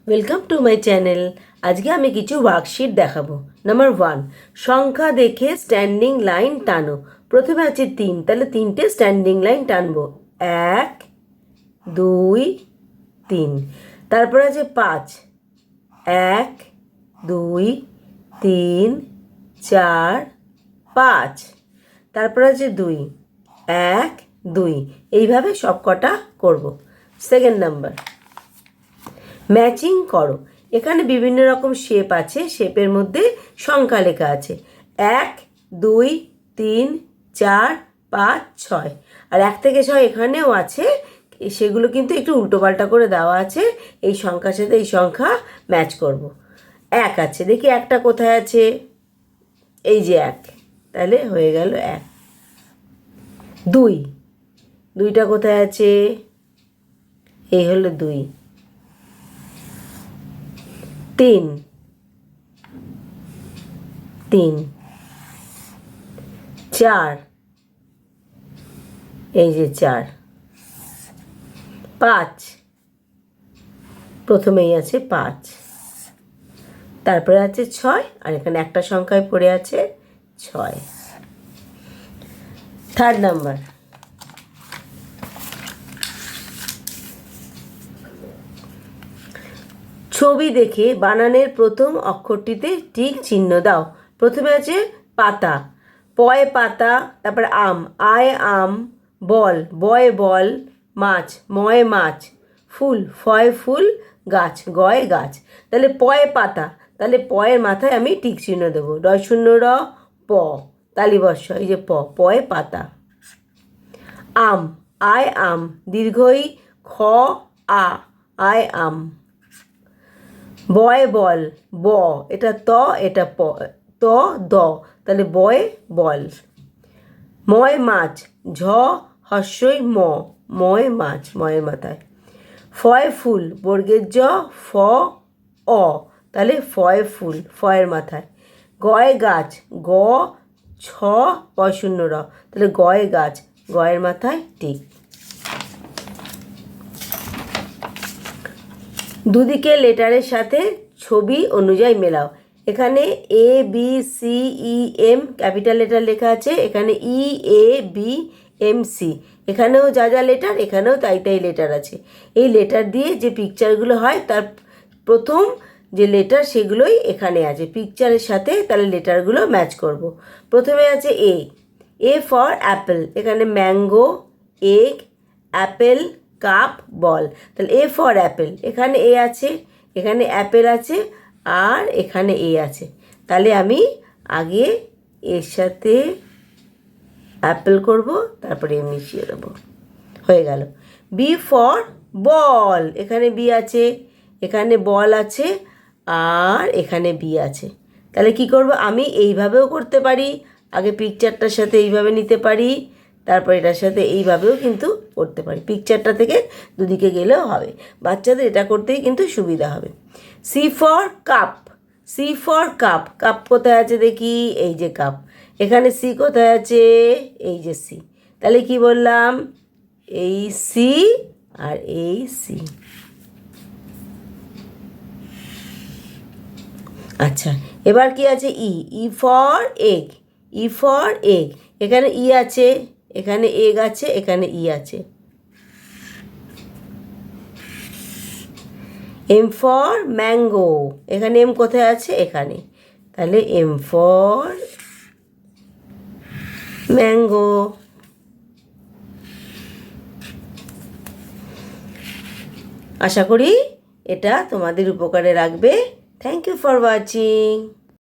Welcome to my channel. আজকে আমি কিছু ওয়ার্কশিট দেখাবো। নাম্বার 1, সংখ্যা দেখে স্ট্যান্ডিং লাইন টানো। প্রথমে আছে 3, তাহলে 3টে স্ট্যান্ডিং লাইন টানবো। 1 2 3। তারপর আছে 5, 1 2 3 4 5। তারপর আছে 2, 1 2। এইভাবে সব কটা করবো। সেকেন্ড নাম্বার, ম্যাচিং করো। এখানে বিভিন্ন রকম শেপ আছে, শেপের মধ্যে সংখ্যা লেখা আছে 1 2 3 4 5 6। আর 1 থেকে 6 এখানেও আছে, সেগুলো কিন্তু একটু উল্টোপাল্টা করে দেওয়া আছে। এই সংখ্যার সাথে এই সংখ্যা ম্যাচ করব। 1 আছে, দেখি একটা কোথায় আছে, এই যে 1, তাহলে হয়ে গেল 1। 2, 2টা কোথায় আছে, এই হলো 2। 3 3 4, এই যে 4। 5, প্রথমেই আছে 5। তারপরে আছে 6, আর এখানে একটা সংখ্যায় পড়ে আছে 6। থার্ড নাম্বার, ছবি দেখে বানানের প্রথম অক্ষরটিতে টিক চিহ্ন দাও। প্রথমে আছে পাতা, পয়ে পাতা, তারপর আম, আয় আম, বল, বয় বল, মাছ, ময়ে মাছ, ফুল, ফয়ে ফুল, গাছ, গয়ে গাছ। তাহলে পয়ে পাতা, তাহলে পয়ের মাথায় আমি টিক চিহ্ন দেবো। রয় শূন্য র প, তালিবর্ষ, এই যে প, পয়ে পাতা। আম, আয় আম, দীর্ঘই খ আ, আয় আম। বয় বল, ব, এটা ত, এটা প, ত দ, তাহলে বয় বল। ময় মাছ, ঝ হস্যই ম, ময় মাছ, ময়ের মাথায়। ফয় ফুল, বর্গের জ, ফ অ, তাহলে ফয় ফুল, ফয়ের মাথায়। গয় গাছ, গ ছ পয় শূন্য র, তাহলে গয় গাছ, গয়ের মাথায় টিক। দুদিকে লেটারের সাথে ছবি অনুযায়ী মেলাও। এখানে A B C E M capital letter লেখা আছে, এখানে E A B M C, এখানেও যা যা লেটার, এখানেও তাই তাই লেটার আছে। এই লেটার দিয়ে যে পিকচারগুলো হয় তার প্রথম যে লেটার সেগুলোই এখানে আছে পিকচারের সাথে, তাহলে লেটারগুলো ম্যাচ করব। প্রথমে আছে এ, এ ফর অ্যাপেল, এখানে ম্যাঙ্গো, এগ, অ্যাপেল, কাপ, বল, তাহলে এ ফর অ্যাপেল, এখানে এ আছে, এখানে অ্যাপেল আছে, আর এখানে এ আছে। তাহলে আমি আগে এর সাথে অ্যাপেল করব, তারপরে এ মিশিয়ে দেবো, হয়ে গেল। বি ফর বল, এখানে বি আছে, এখানে বল আছে, আর এখানে বি আছে। তাহলে কি করব, আমি এইভাবেও করতে পারি, আগে পিকচারটার সাথে এইভাবে নিতে পারি, তারপর এটার সাথে এইভাবেও কিন্তু করতে পারি। পিকচারটা থেকে দুদিকে গেলেও হবে, বাচ্চাদের এটা করতেই কিন্তু সুবিধা হবে। C for cup, C for cup, cup কোথায় আছে দেখি, এই যে কাপ। এখানে সি কোথায় আছে, এই যে সি। তাহলে কি বললাম, এই সি আর এই সি। আচ্ছা, এবার কি আছে, E, E for egg, E for egg, এখানে ই আছে, এখানে এগ আছে, এখানে ই আছে। এম ফর ম্যাঙ্গো, এখানে এম কোথায় আছে, এখানে, তাহলে এম ফর ম্যাঙ্গো। আশা করি এটা তোমাদের উপকারে রাখবে। Thank you for watching.